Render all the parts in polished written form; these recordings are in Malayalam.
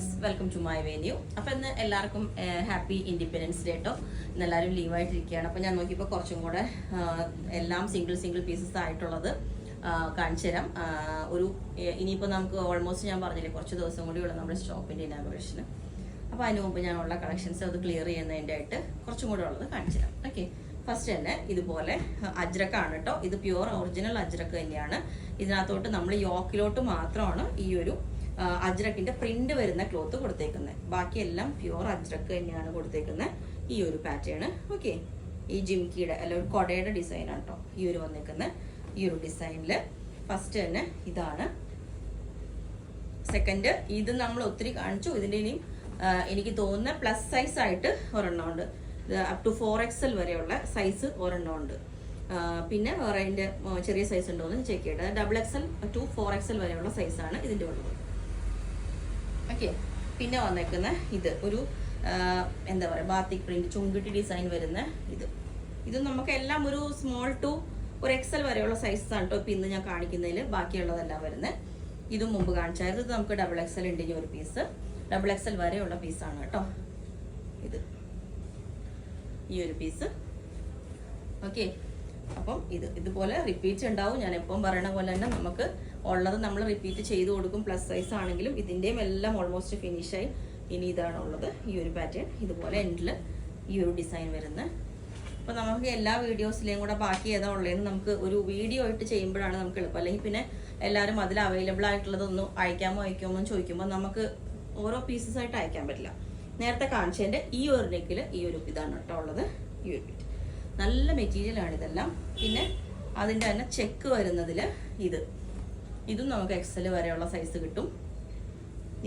Friends, welcome to my venue. അപ്പോൾ ഇന്ന് എല്ലാവർക്കും ഹാപ്പി ഇൻഡിപെൻഡൻസ് ഡേ കേട്ടോ. ഇന്ന് എല്ലാവരും ലീവായിട്ടിരിക്കുകയാണ്. അപ്പോൾ ഞാൻ നോക്കിയപ്പോൾ കുറച്ചും കൂടെ എല്ലാം സിംഗിൾ പീസസ് ആയിട്ടുള്ളത് കാണിച്ചു തരാം. ഇനിയിപ്പോൾ നമുക്ക് ഓൾമോസ്റ്റ് ഞാൻ പറഞ്ഞില്ലേ കുറച്ച് ദിവസം കൂടിയുള്ള നമ്മുടെ സ്റ്റോപ്പിൻ്റെ ഇനാഗുറേഷന്. അപ്പോൾ അതിന് മുമ്പ് ഞാനുള്ള കളക്ഷൻസ് അത് ക്ലിയർ ചെയ്യുന്നതിൻ്റെ ആയിട്ട് കുറച്ചും കൂടെ ഉള്ളത് കാണിച്ചു തരാം. ഓക്കെ, ഫസ്റ്റ് തന്നെ ഇതുപോലെ അജ്രക്കാണ് കേട്ടോ. ഇത് പ്യുവർ ഒറിജിനൽ അജ്രക്ക് തന്നെയാണ്. ഇതിനകത്തോട്ട് നമ്മൾ യോക്കിലോട്ട് മാത്രമാണ് ഈ ഒരു അജ്രക്കിന്റെ പ്രിന്റ് വരുന്ന ക്ലോത്ത് കൊടുത്തേക്കുന്നത്. ബാക്കിയെല്ലാം പ്യുവർ അജ്രക്ക് തന്നെയാണ് കൊടുത്തേക്കുന്നത്. ഈ ഒരു പാറ്റേൺ ഓക്കെ, ഈ ജിംകിയുടെ അല്ല ഒരു കൊടയുടെ ഡിസൈൻ ആണ് കേട്ടോ ഈ ഒരു വന്നേക്കുന്നത്. ഈ ഒരു ഡിസൈനിൽ ഫസ്റ്റ് തന്നെ ഇതാണ്. സെക്കൻഡ് ഇത് നമ്മൾ ഒത്തിരി കാണിച്ചു. ഇതിൻ്റെ ഇനിയും എനിക്ക് തോന്നുന്ന പ്ലസ് സൈസ് ആയിട്ട് ഒരെണ്ണം ഉണ്ട്. അപ് ടു 4XL വരെയുള്ള സൈസ് ഒരെണ്ണം ഉണ്ട്. പിന്നെ വേറെ അതിൻ്റെ ചെറിയ സൈസ് ഉണ്ടോ എന്ന് ചെക്ക് ചെയ്യേണ്ടത്. XXL to 4XL വരെയുള്ള സൈസാണ് ഇതിൻ്റെ ഉള്ളത്. ഓക്കെ, പിന്നെ വന്നേക്കുന്ന ഇത് ഒരു എന്താ പറയുക ബാത്തിക് പ്രിന്റ് ചുങ്കിട്ടി ഡിസൈൻ വരുന്ന ഇത് നമുക്ക് എല്ലാം ഒരു സ്മോൾ ടു ഒരു XL വരെയുള്ള സൈസാണ് കേട്ടോ ഇപ്പം ഇന്ന് ഞാൻ കാണിക്കുന്നതിൽ ബാക്കിയുള്ളതെല്ലാം വരുന്നത്. ഇതും മുമ്പ് കാണിച്ചായിരുന്നു. ഇത് നമുക്ക് XXL ഉണ്ട് ഈ ഒരു പീസ്. XXL വരെയുള്ള പീസാണ് കേട്ടോ ഇത്, ഈ ഒരു പീസ്. ഓക്കെ, അപ്പം ഇതുപോലെ റിപ്പീറ്റ് ഉണ്ടാവും. ഞാൻ എപ്പം പറയണ പോലെ തന്നെ നമുക്ക് ഉള്ളത് നമ്മൾ റിപ്പീറ്റ് ചെയ്ത് കൊടുക്കും. പ്ലസ് സൈസ് ആണെങ്കിലും ഇതിൻ്റെയും എല്ലാം ഓൾമോസ്റ്റ് ഫിനിഷായി. ഇനി ഇതാണ് ഉള്ളത് ഈ ഒരു പാറ്റേൺ. ഇതുപോലെ എൻഡിൽ ഈ ഒരു ഡിസൈൻ വരുന്നത്. അപ്പോൾ നമുക്ക് എല്ലാ വീഡിയോസിലെയും കൂടെ ബാക്കി ഏതാ ഉള്ളതെന്ന് നമുക്ക് ഒരു വീഡിയോ ആയിട്ട് ചെയ്യുമ്പോഴാണ് നമുക്ക് എളുപ്പം. അല്ലെങ്കിൽ പിന്നെ എല്ലാവരും അതിൽ അവൈലബിൾ ആയിട്ടുള്ളതൊന്നും അയക്കാമോ എന്ന് ചോദിക്കുമ്പോൾ നമുക്ക് ഓരോ പീസസ് ആയിട്ട് അയക്കാൻ പറ്റില്ല. നേരത്തെ കാണിച്ചതിൻ്റെ ഈ ഒരു നെക്കിൽ ഈ ഒരു ഇതാണ് കേട്ടോ ഉള്ളത്. ഈ ഒരു നല്ല മെറ്റീരിയലാണ് ഇതെല്ലാം. പിന്നെ അതിൻ്റെ തന്നെ ചെക്ക് വരുന്നതിൽ ഇതും നമുക്ക് XL വരെയുള്ള സൈസ് കിട്ടും.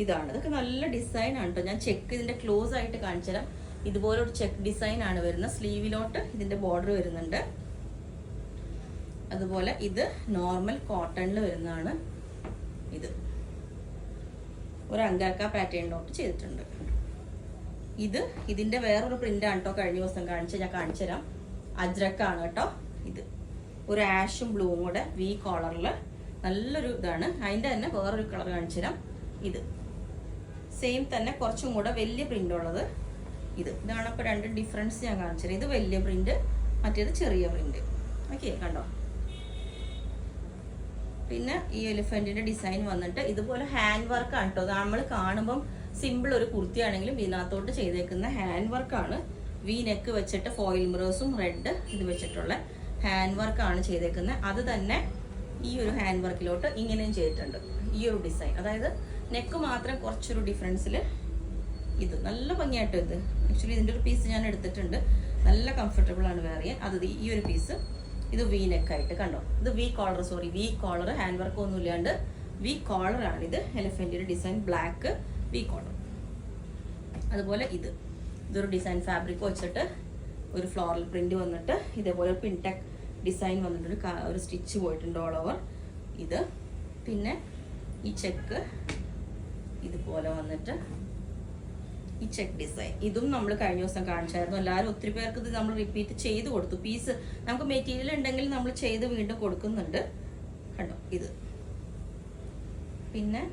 ഇതാണ്, ഇതൊക്കെ നല്ല ഡിസൈൻ ആണ് കേട്ടോ. ഞാൻ ചെക്ക് ഇതിൻ്റെ ക്ലോസ് ആയിട്ട് കാണിച്ചു തരാം. ഇതുപോലെ ഒരു ചെക്ക് ഡിസൈൻ ആണ് വരുന്നത്. സ്ലീവിലോട്ട് ഇതിൻ്റെ ബോർഡർ വരുന്നുണ്ട്. അതുപോലെ ഇത് നോർമൽ കോട്ടണിൽ വരുന്നതാണ്. ഒരു അങ്കാക്ക പാറ്റേണിലോട്ട് ചെയ്തിട്ടുണ്ട്. ഇതിന്റെ വേറൊരു പ്രിന്റ് ആണ് കേട്ടോ കഴിഞ്ഞ ദിവസം ഞാൻ കാണിച്ചു തരാം. അജ്രക്കാണ് കേട്ടോ ഇത്. ഒരു ആഷും ബ്ലൂവും കൂടെ വി കോളറിൽ നല്ലൊരു ഇതാണ്. അതിന്റെ തന്നെ വേറൊരു കളർ കാണിച്ചു തരാം. ഇത് സെയിം തന്നെ കുറച്ചും കൂടെ വലിയ പ്രിന്റ് ഉള്ളത് ഇതാണ്. അപ്പോൾ രണ്ട് ഡിഫറൻസ് ഞാൻ കാണിച്ചു തരാം. ഇത് വലിയ പ്രിന്റ്, മറ്റേത് ചെറിയ പ്രിന്റ്. ഓക്കെ, കണ്ടോ. പിന്നെ ഈ എലിഫന്റിന്റെ ഡിസൈൻ വന്നിട്ട് ഇതുപോലെ ഹാൻഡ് വർക്ക് ആണ് കേട്ടോ. നമ്മൾ കാണുമ്പം സിമ്പിൾ ഒരു കുർത്തിയാണെങ്കിലും ഇതിനകത്തോട്ട് ചെയ്തേക്കുന്ന ഹാൻഡ് വർക്കാണ്. വി നെക്ക് വെച്ചിട്ട് ഫോയിൽ മിറേഴ്സും റെഡ് ഇത് വെച്ചിട്ടുള്ള ഹാൻഡ് വർക്കാണ് ചെയ്തേക്കുന്നത്. അത് തന്നെ ഈ ഒരു ഹാൻഡ് വർക്കിലോട്ട് ഇങ്ങനെയും ചെയ്തിട്ടുണ്ട് ഈ ഒരു ഡിസൈൻ. അതായത് നെക്ക് മാത്രം കുറച്ചൊരു ഡിഫറൻസിൽ ഇത് നല്ല ഭംഗിയായിട്ട് ആക്ച്വലി ഇതിൻ്റെ ഒരു പീസ് ഞാൻ എടുത്തിട്ടുണ്ട്. നല്ല കംഫർട്ടബിൾ ആണ് വെയർ ചെയ്യാൻ. ഈ ഒരു പീസ് ഇത് വി നെക്കായിട്ട് കണ്ടോ. ഇത് വി കോളർ ഹാൻഡ് വർക്ക് ഒന്നും ഇല്ലാണ്ട് വി കോളറാണിത്. എലിഫന്റിന്റെ ഡിസൈൻ ബ്ലാക്ക് വി കോളർ. അതുപോലെ ഇതൊരു ഡിസൈൻ ഫാബ്രിക് വെച്ചിട്ട് ഒരു ഫ്ലോറൽ പ്രിന്റ് വന്നിട്ട് ഇതേപോലെ പിൻടെക് ഡിസൈൻ വന്നിട്ട് ഒരു സ്റ്റിച്ച് പോയിട്ടുണ്ട് ഓൾ ഓവർ ഇത്. പിന്നെ ഈ ചെക്ക് ഇതുപോലെ വന്നിട്ട് ഈ ചെക്ക് ഡിസൈൻ ഇതും നമ്മൾ കഴിഞ്ഞ ദിവസം കാണിച്ചായിരുന്നു. എല്ലാവരും ഒത്തിരി പേർക്ക് ഇത് നമ്മൾ റിപ്പീറ്റ് ചെയ്ത് കൊടുത്തു. പീസ് നമുക്ക് മെറ്റീരിയൽ ഉണ്ടെങ്കിൽ നമ്മൾ ചെയ്ത് വീണ്ടും കൊടുക്കുന്നുണ്ട് കണ്ടോ ഇത്. പിന്നെ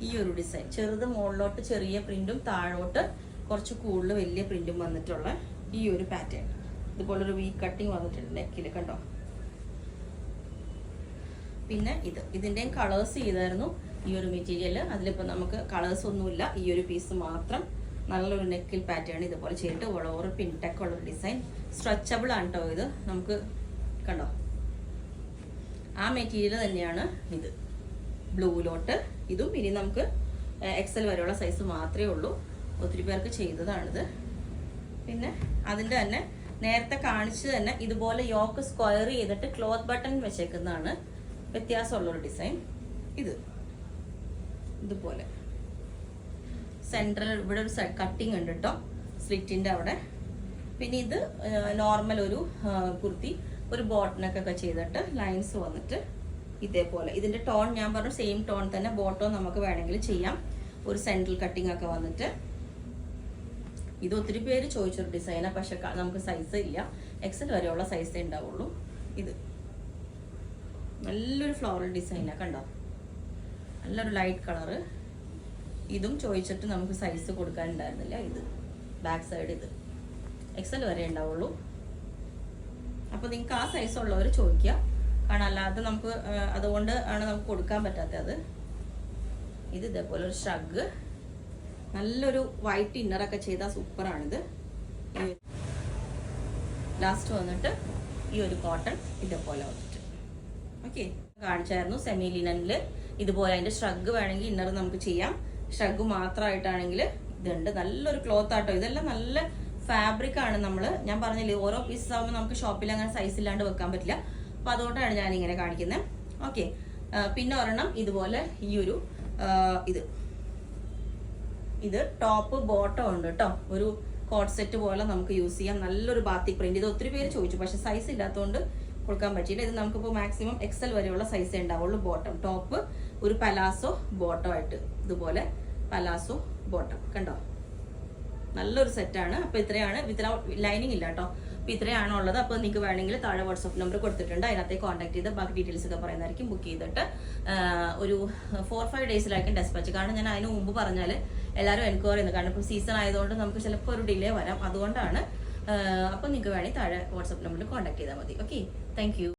ഈ ഒരു ഡിസൈൻ ചെറുത് മുകളിലോട്ട് ചെറിയ പ്രിന്റും താഴോട്ട് കുറച്ച് കൂടുതൽ വലിയ പ്രിന്റും വന്നിട്ടുള്ള ഈ ഒരു പാറ്റേൺ. ഇതുപോലൊരു വി കട്ടിങ് വന്നിട്ടുണ്ട് നെക്കിൽ കണ്ടോ. പിന്നെ ഇതിൻ്റെയും കളേഴ്സ് ചെയ്തായിരുന്നു ഈ ഒരു മെറ്റീരിയൽ. അതിലിപ്പോൾ നമുക്ക് കളേഴ്സ് ഒന്നുമില്ല. ഈ ഒരു പീസ് മാത്രം നല്ലൊരു നെക്കിൽ പാറ്റേൺ ഇതുപോലെ ചെയ്തിട്ട് ഓവർ പിൻടെക് ഉള്ളൊരു ഡിസൈൻ. സ്ട്രെച്ചബിൾ ആണ് കേട്ടോ ഇത്. നമുക്ക് കണ്ടോ ആ മെറ്റീരിയൽ തന്നെയാണ് ഇത്. ബ്ലൂവിലോട്ട് ഇതും ഇനി നമുക്ക് XL വരെയുള്ള സൈസ് മാത്രമേ ഉള്ളൂ. ഒത്തിരി പേർക്ക് ചെയ്തതാണിത്. പിന്നെ അതിൻ്റെ തന്നെ നേരത്തെ കാണിച്ച് തന്നെ ഇതുപോലെ യോക്ക് സ്ക്വയർ ചെയ്തിട്ട് ക്ലോത്ത് ബട്ടൺ വെച്ചേക്കുന്നതാണ് വ്യത്യാസമുള്ളൊരു ഡിസൈൻ. ഇതുപോലെ സെൻട്രൽ ഇവിടെ ഒരു കട്ടിങ് ഉണ്ട് കേട്ടോ സ്ലിറ്റിൻ്റെ അവിടെ. പിന്നെ ഇത് നോർമൽ ഒരു കുർത്തി ഒരു ബോട്ടനൊക്കെ ചെയ്തിട്ട് ലൈൻസ് വന്നിട്ട് ഇതേപോലെ. ഇതിൻ്റെ ടോൺ ഞാൻ പറഞ്ഞു സെയിം ടോൺ തന്നെ ബോട്ടോ നമുക്ക് വേണമെങ്കിൽ ചെയ്യാം. ഒരു സെൻട്രൽ കട്ടിങ് ഒക്കെ വന്നിട്ട് ഇത് ഒത്തിരി പേര് ചോദിച്ചൊരു ഡിസൈനാണ്. പക്ഷെ നമുക്ക് സൈസ് ഇല്ല. XL വരെയുള്ള സൈസേ ഉണ്ടാവുള്ളൂ. ഇത് നല്ലൊരു ഫ്ലോറൽ ഡിസൈനാണ് കണ്ടോ. നല്ലൊരു ലൈറ്റ് കളറ്. ഇതും ചോദിച്ചിട്ട് നമുക്ക് സൈസ് കൊടുക്കാനുണ്ടായിരുന്നില്ല. ഇത് ബാക്ക് സൈഡ് ഇത് XL വരെ ഉണ്ടാവുള്ളൂ. അപ്പോൾ നിങ്ങൾക്ക് ആ സൈസ് ഉള്ളവർ ചോദിക്കുക. കാരണം അല്ലാതെ നമുക്ക് അതുകൊണ്ട് ആണ് നമുക്ക് കൊടുക്കാൻ പറ്റാത്തത്. ഇത് ഇതേപോലെ ഒരു ഷ്രഗ്, നല്ലൊരു വൈറ്റ് ഇന്നറൊക്കെ ചെയ്താൽ സൂപ്പറാണിത്. ലാസ്റ്റ് വന്നിട്ട് ഈ ഒരു കോട്ടൺ ഇതേപോലെ വന്നിട്ട് ഓക്കെ കാണിച്ചായിരുന്നു. സെമി ലിനനിൽ ഇതുപോലെ അതിൻ്റെ ഷ്രഗ് വേണമെങ്കിൽ ഇന്നർ നമുക്ക് ചെയ്യാം. ഷ്രഗ് മാത്രമായിട്ടാണെങ്കിൽ ഇതുണ്ട്. നല്ലൊരു ക്ലോത്ത് ആട്ടോ. ഇതെല്ലാം നല്ല ഫാബ്രിക് ആണ്. ഞാൻ പറഞ്ഞില്ലേ ഓരോ പീസസ് ആകുമ്പോൾ നമുക്ക് ഷോപ്പിൽ അങ്ങനെ സൈസ് ഇല്ലാണ്ട് വെക്കാൻ പറ്റില്ല. അപ്പൊ അതുകൊണ്ടാണ് ഞാൻ ഇങ്ങനെ കാണിക്കുന്നത്. ഓക്കെ, പിന്നെ ഒരെണ്ണം ഇതുപോലെ ഈ ഒരു ഇത് ടോപ്പ് ബോട്ടം ഉണ്ട് കേട്ടോ. ഒരു കോട്ട് സെറ്റ് പോലെ നമുക്ക് യൂസ് ചെയ്യാം. നല്ലൊരു ബാത്തിക് പ്രിന്റ്. ഇത് ഒത്തിരി പേര് ചോദിച്ചു, പക്ഷെ സൈസ് ഇല്ലാത്തതുകൊണ്ട് കൊടുക്കാൻ പറ്റിയില്ല. ഇത് നമുക്കിപ്പോൾ മാക്സിമം XL വരെയുള്ള സൈസേ ഉണ്ടാവുള്ളൂ. ബോട്ടം ടോപ്പ് ഒരു പലാസോ ബോട്ടം ആയിട്ട് ഇതുപോലെ പലാസോ ബോട്ടം കണ്ടോ, നല്ലൊരു സെറ്റാണ്. അപ്പോൾ ഇത്രയാണ്, വിത്തൗട്ട് ലൈനിങ് ഇല്ല കേട്ടോ. അപ്പോൾ ഇത്രയാണ് ഉള്ളത്. അപ്പോൾ നിങ്ങൾക്ക് വേണമെങ്കിൽ താഴെ വാട്സ്ആപ്പ് നമ്പർ കൊടുത്തിട്ടുണ്ട്, അതിനകത്തേക്ക് കോൺടാക്ട് ചെയ്ത് ബാക്കി ഡീറ്റെയിൽസ് ഒക്കെ പറയുന്നതായിരിക്കും. ബുക്ക് ചെയ്തിട്ട് ഒരു 4-5 ഡേയ്സിലായിരിക്കും ഡെസ്പാച്ച്. കാരണം ഞാൻ അതിന് മുമ്പ് പറഞ്ഞാൽ എല്ലാവരും എൻക്വയറി ചെയ്യുന്നു. കാരണം ഇപ്പോൾ സീസൺ ആയതുകൊണ്ട് നമുക്ക് ചിലപ്പോൾ ഒരു ഡിലേ വരാം. അതുകൊണ്ടാണ്. അപ്പോൾ നിങ്ങൾക്ക് വേണമെങ്കിൽ താഴെ വാട്സ്ആപ്പ് നമ്പറിൽ കോൺടാക്ട് ചെയ്താൽ മതി. Okay, thank you.